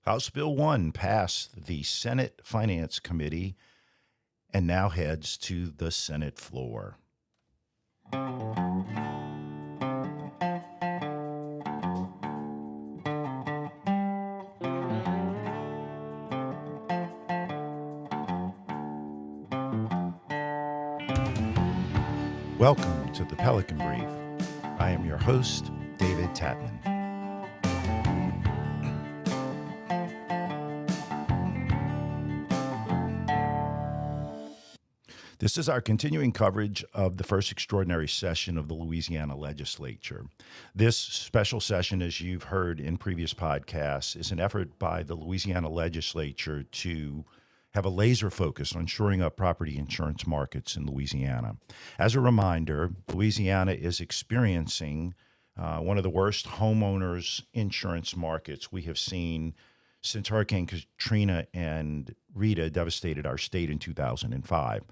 House Bill 1 passed the Senate Finance Committee and now heads to the Senate floor. Welcome to the Pelican Brief. I am your host, David Tatman. This is our continuing coverage of the first extraordinary session of the Louisiana legislature. This special session, as you've heard in previous podcasts, is an effort by the Louisiana legislature to have a laser focus on shoring up property insurance markets in Louisiana. As a reminder, Louisiana is experiencing one of the worst homeowners insurance markets we have seen since Hurricane Katrina and Rita devastated our state in 2005.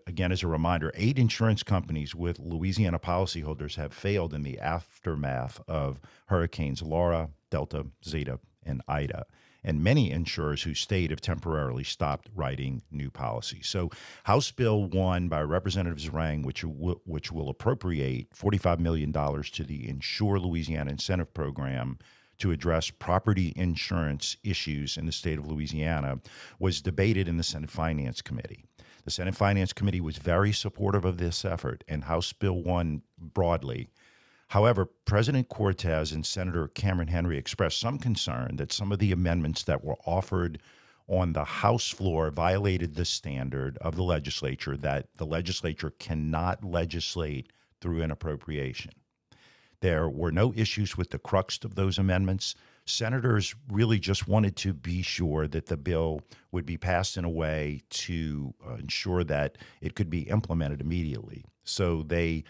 Again, as a reminder, 8 insurance companies with Louisiana policyholders have failed in the aftermath of Hurricanes Laura, Delta, Zeta, and Ida. And many insurers who stayed have temporarily stopped writing new policies. So House Bill 1 by Representative Zeringue, which will appropriate $45 million to the Insure Louisiana Incentive Program to address property insurance issues in the state of Louisiana, was debated in the Senate Finance Committee. The Senate Finance Committee was very supportive of this effort and House Bill 1 broadly. However, President Cortez and Senator Cameron Henry expressed some concern that some of the amendments that were offered on the House floor violated the standard of the legislature that the legislature cannot legislate through an appropriation. There were no issues with the crux of those amendments. Senators really just wanted to be sure that the bill would be passed in a way to ensure that it could be implemented immediately. So they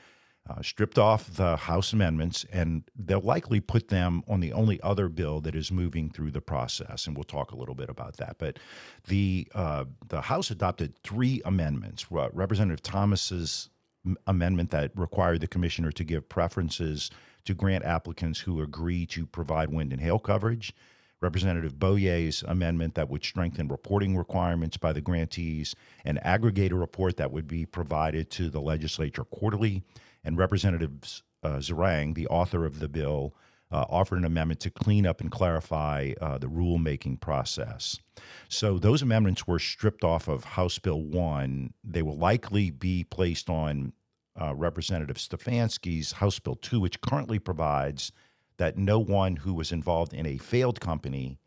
stripped off the House amendments, and they'll likely put them on the only other bill that is moving through the process, and we'll talk a little bit about that. But the House adopted 3 amendments. Representative Thomas's amendment that required the commissioner to give preferences to grant applicants who agree to provide wind and hail coverage. Representative Boyer's amendment that would strengthen reporting requirements by the grantees, an aggregator report that would be provided to the legislature quarterly, and Representative Zeringue, the author of the bill, offered an amendment to clean up and clarify the rulemaking process. So those amendments were stripped off of House Bill 1. They will likely be placed on Representative Stefanski's House Bill 2, which currently provides that no one who was involved in a failed company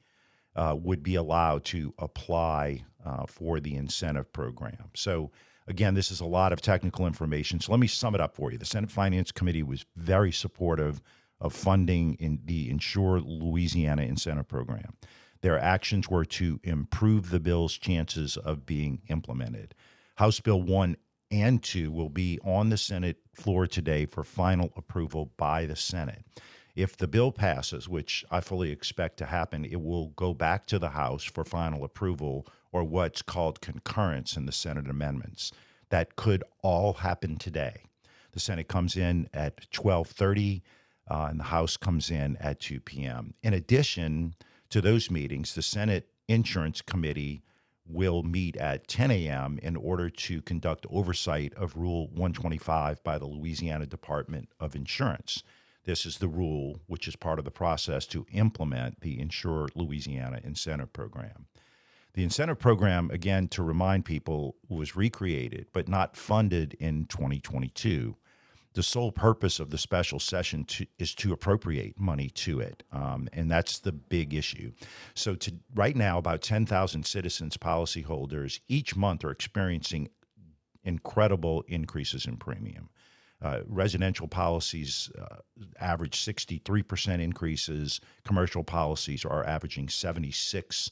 would be allowed to apply for the incentive program. So again, this is a lot of technical information. So let me sum it up for you. The Senate Finance Committee was very supportive of funding in the Insure Louisiana Incentive Program. Their actions were to improve the bill's chances of being implemented. House Bill 1 and 2 will be on the Senate floor today for final approval by the Senate. If the bill passes, which I fully expect to happen, it will go back to the House for final approval, or what's called concurrence in the Senate amendments. That could all happen today. The Senate comes in at 12:30, and the House comes in at 2 p.m. In addition to those meetings, the Senate Insurance Committee will meet at 10 a.m. in order to conduct oversight of Rule 125 by the Louisiana Department of Insurance. This is the rule which is part of the process to implement the Insure Louisiana Incentive Program. The incentive program, again, to remind people, was recreated but not funded in 2022. The sole purpose of the special session is to appropriate money to it, and that's the big issue. So right now, about 10,000 citizens, policyholders, each month are experiencing incredible increases in premium. Residential policies average 63% increases. Commercial policies are averaging 76%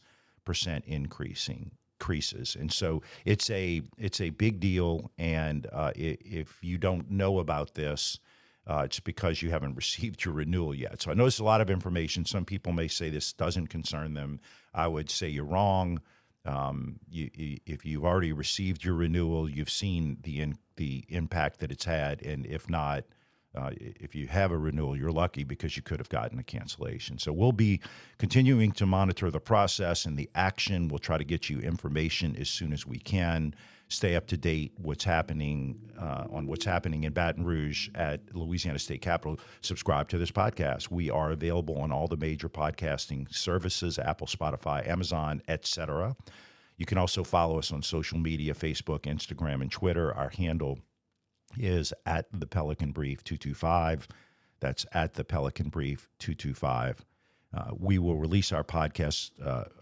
increases. And so it's a big deal. And if you don't know about this, it's because you haven't received your renewal yet. So I know it's a lot of information. Some people may say this doesn't concern them. I would say you're wrong. If you've already received your renewal, you've seen the impact that it's had, and if not, If you have a renewal, you're lucky because you could have gotten a cancellation. So we'll be continuing to monitor the process and the action. We'll try to get you information as soon as we can. Stay up to date what's happening on what's happening in Baton Rouge at Louisiana State Capitol. Subscribe to this podcast. We are available on all the major podcasting services, Apple, Spotify, Amazon, etc. You can also follow us on social media, Facebook, Instagram, and Twitter. Our handle is at the Pelican Brief 225. That's at the Pelican Brief 225. We will release our podcasts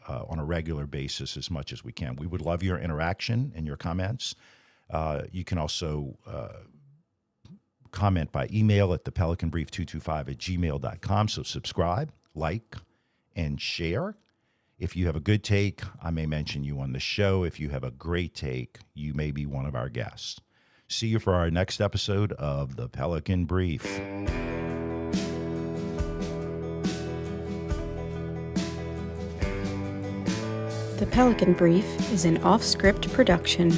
on a regular basis as much as we can. We would love your interaction and your comments. You can also comment by email at thepelicanbrief225@gmail.com. So subscribe, like, and share. If you have a good take, I may mention you on the show. If you have a great take, you may be one of our guests. See you for our next episode of The Pelican Brief. The Pelican Brief is an off-script production.